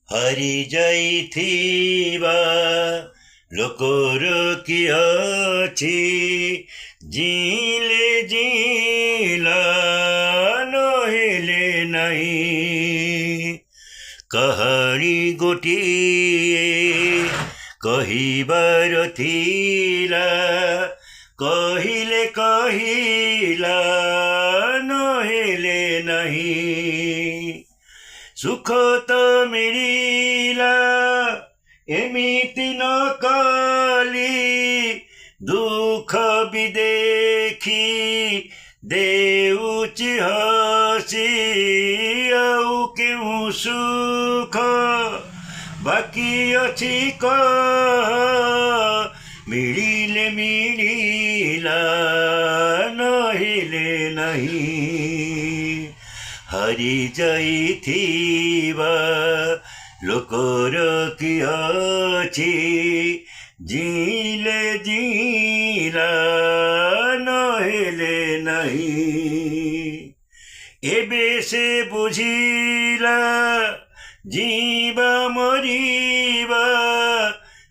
हरि जाइथिबा लोकर कि अछि जिले जिला नहेले नहीं कहानी गोटिए कहिबार थिला कहिले कहिला नहेले नहीं सुख तो मिलिला एमिति न कली दुख भी देखी देउची हसी आउ केउ सुख बाकी अछि कह मिलिले मिलिला नहिले नहीं हरि जाइथिबा लोकर कि अछि जिले जिला नहेले नहीं एबे से बुझिला जीवा मरिबा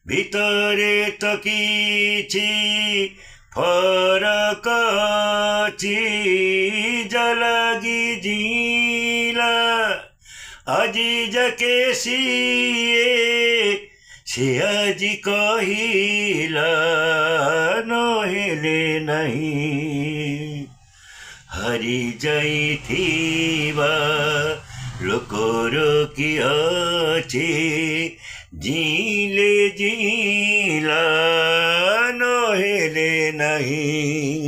भितरे त किछि फरक अछि जलगी जिला আজি যাকে সিয়ে সে আজি কহিলা নহেলে नहीं हरि जाइथिबा लोकर कि अछि जिले जिला नहेले नहीं।